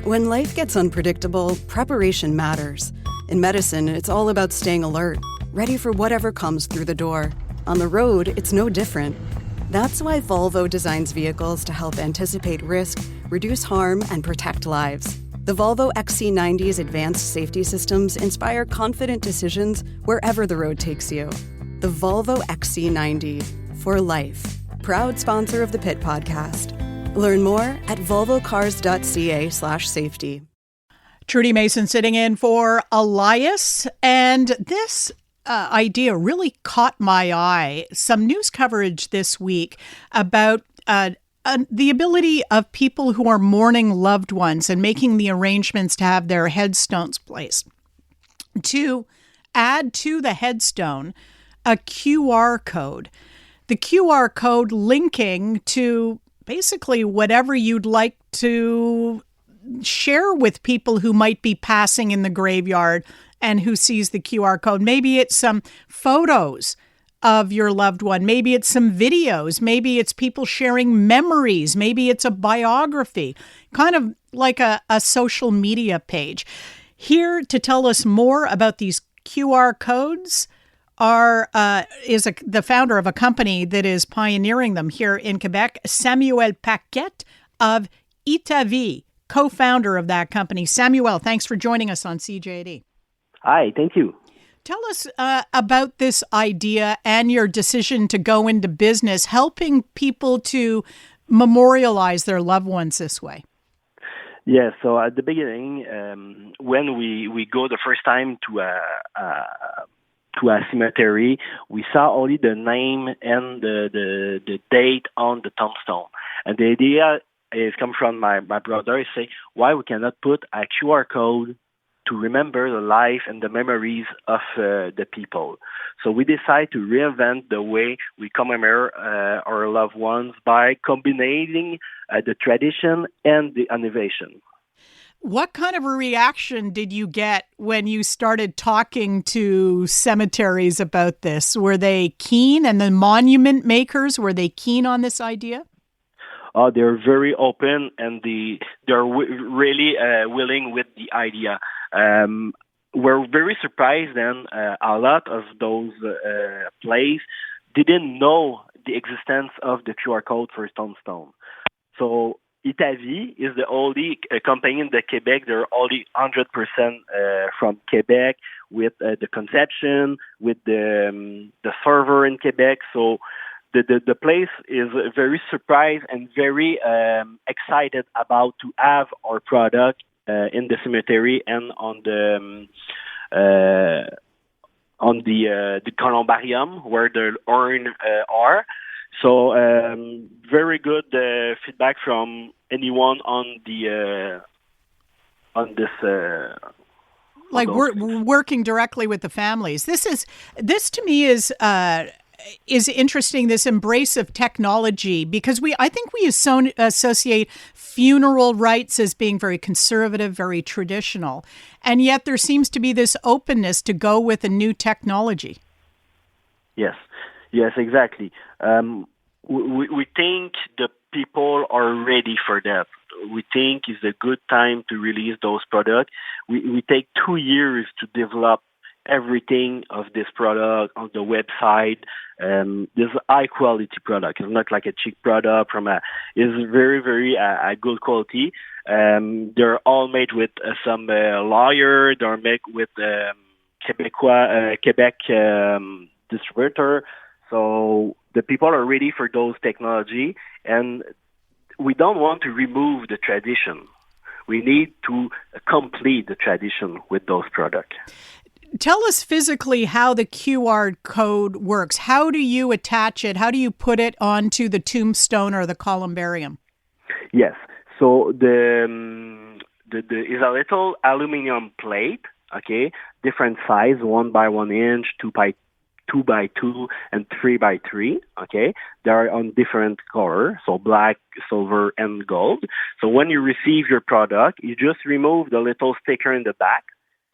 When life gets unpredictable, preparation matters. In medicine, it's all about staying alert, ready for whatever comes through the door. On the road, it's no different. That's why Volvo designs vehicles to help anticipate risk, reduce harm, and protect lives. The Volvo XC90's advanced safety systems inspire confident decisions wherever the road takes you. The Volvo XC90, for life. Proud sponsor of the Pit Podcast. Learn more at volvocars.ca/safety. Trudy Mason sitting in for Elias, and this idea really caught my eye. Some news coverage this week about the ability of people who are mourning loved ones and making the arrangements to have their headstones placed, to add to the headstone a QR code. The QR code linking to basically whatever you'd like to share with people who might be passing in the graveyard and who sees the QR code. Maybe it's some photos of your loved one. Maybe it's some videos. Maybe it's people sharing memories. Maybe it's a biography, kind of like a social media page. Here to tell us more about these QR codes is the founder of a company that is pioneering them here in Quebec, Samuel Paquette of Itavie, co-founder of that company. Samuel, thanks for joining us on CJD. Hi, thank you. Tell us about this idea and your decision to go into business, helping people to memorialize their loved ones this way. Yeah, so at the beginning, when we go the first time to a cemetery, we saw only the name and the date on the tombstone. And the idea is come from my brother. He say, why we cannot put a QR code to remember the life and the memories of the people. So we decide to reinvent the way we commemorate our loved ones by combining the tradition and the innovation. What kind of a reaction did you get when you started talking to cemeteries about this? Were they keen? And the monument makers, were they keen on this idea? They're very open, and they're really willing with the idea. We're very surprised, and a lot of those places didn't know the existence of the QR code for Tombstone. So Itavie is the only company in the Quebec. They're only 100% from Quebec, with the conception, with the server in Quebec. So the place is very surprised and very excited about to have our product in the cemetery and on the columbarium where the urn are. So very good feedback from anyone on this. Like working directly with the families. This to me is interesting. This embrace of technology, because I think we associate funeral rites as being very conservative, very traditional, and yet there seems to be this openness to go with a new technology. Yes, exactly. We think the people are ready for that. We think it's a good time to release those products. We take 2 years to develop everything of this product on the website. This is a high quality product. It's not like a cheap product it's very, very good quality. They're all made with some lawyer. They're made with Quebec distributor. So the people are ready for those technology, and we don't want to remove the tradition. We need to complete the tradition with those products. Tell us physically how the QR code works. How do you attach it? How do you put it onto the tombstone or the columbarium? Yes. So the is a little aluminum plate, okay, different size, 1 by 1 inch, 2 by 2, and 3 by 3, okay? They are on different color, so black, silver, and gold. So when you receive your product, you just remove the little sticker in the back.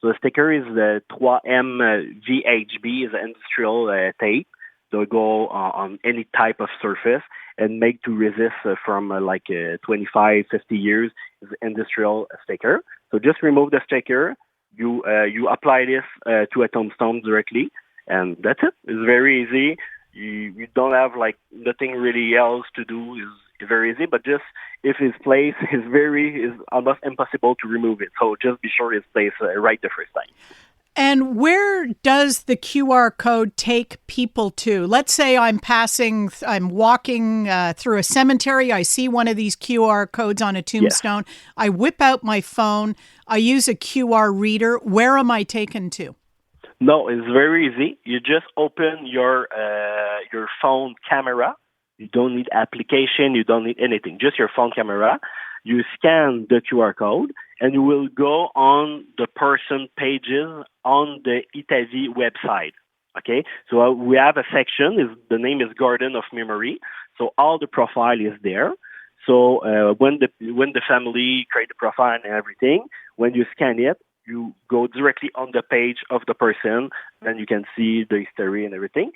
So the sticker is the 3M VHB, is an industrial tape. They'll go on any type of surface. and made to resist from 25, 50 years is industrial sticker. So just remove the sticker. You apply this to a tombstone directly, and that's it. It's very easy. You don't have nothing really else to do. It's very easy, but just if his place is almost impossible to remove it. So just be sure it's placed right the first time. And where does the QR code take people to? Let's say I'm walking through a cemetery. I see one of these QR codes on a tombstone. Yes. I whip out my phone. I use a QR reader. Where am I taken to? No, it's very easy. You just open your phone camera. You don't need application. You don't need anything. Just your phone camera. You scan the QR code, and you will go on the person pages on the Itavie website. Okay, so we have a section. The name is Garden of Memory. So all the profile is there. So when the family create the profile and everything, when you scan it, you go directly on the page of the person, and you can see the history and everything.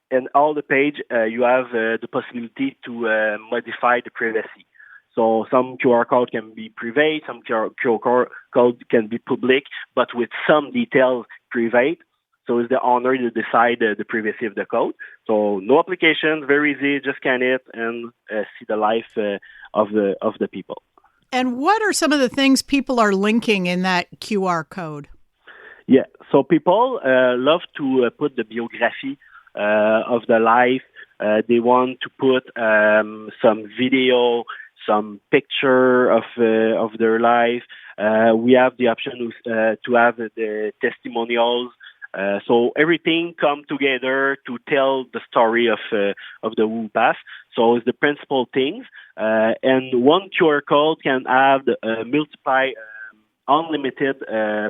And all the page, you have the possibility to modify the privacy. So some QR code can be private, some QR code can be public, but with some details private. So it's the owner to decide the privacy of the code. So no application, very easy, just scan it and see the life of the people. And what are some of the things people are linking in that QR code? Yeah, so people love to put the biography of the life. They want to put some video, some picture of their life. We have the option to have the testimonials. So everything come together to tell the story of the who passed. So it's the principal things. And one QR code can have multiply unlimited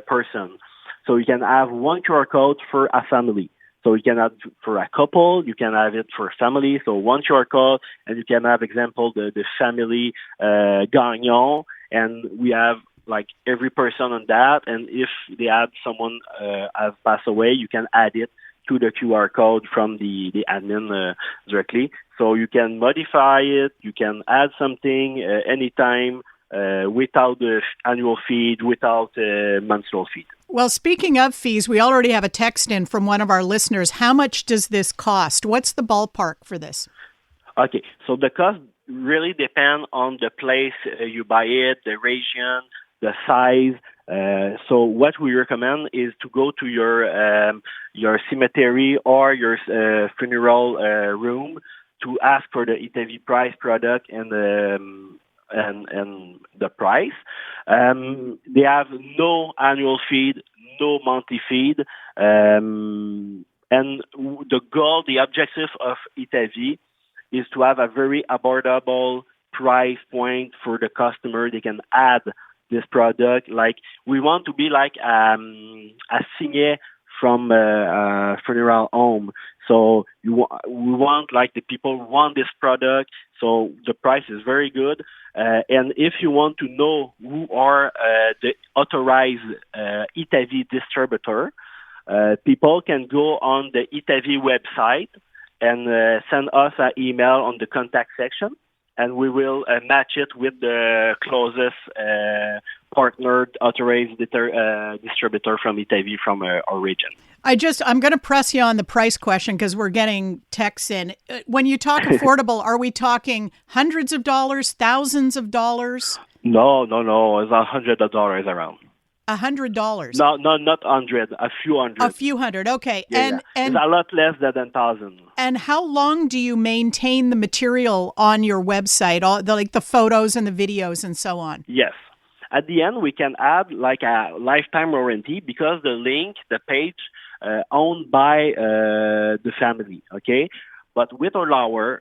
person. So you can have one QR code for a family. So you can have for a couple, you can have it for a family. So one QR code, and you can have example the family Gagnon, and we have every person on that. And if they have someone have passed away, you can add it to the QR code from the admin directly. So you can modify it, you can add something anytime without the annual fee, without monthly fee. Well, speaking of fees, we already have a text in from one of our listeners. How much does this cost? What's the ballpark for this? Okay, so the cost really depends on the place you buy it, the region, the size. So what we recommend is to go to your cemetery or your funeral room to ask for the Itavie price product and the price. They have no annual fee, no monthly fee, and the objective of Itavie is to have a very affordable price point for the customer. They can add this product. We want to be like a signet from a funeral home. So we want the people want this product. So the price is very good. And if you want to know who are the authorized Itavie distributor, people can go on the Itavie website and send us an email on the contact section, and we will match it with the closest partner authorized distributor from Itavie from our region. I'm going to press you on the price question because we're getting texts in. When you talk affordable, are we talking hundreds of dollars, thousands of dollars? No. It's $100 around. $100? No, not 100. A few hundred. A few hundred. Okay. Yeah, and it's a lot less than 1,000. And how long do you maintain the material on your website, the photos and the videos and so on? Yes. At the end, we can add a lifetime warranty because the page, owned by the family. Okay. But with our lawyer,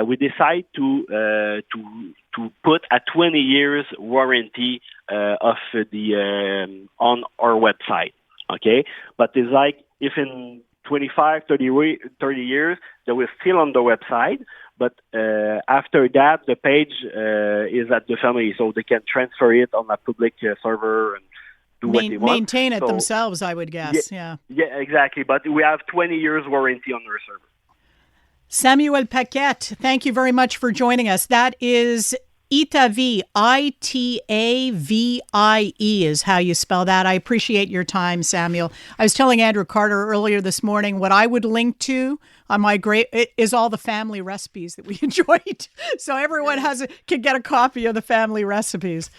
we decide to put a 20 years warranty of the on our website. Okay, but it's if in 25, 30 years they will still on the website, but after that the page is at the family, so they can transfer it on a public server and do what they want. Maintain it themselves, I would guess. Yeah, exactly. But we have 20 years warranty on our server. Samuel Paquette, thank you very much for joining us. That is Itavie, Itavie is how you spell that. I appreciate your time, Samuel. I was telling Andrew Carter earlier this morning what I would link to on my is all the family recipes that we enjoyed. So everyone can get a copy of the family recipes.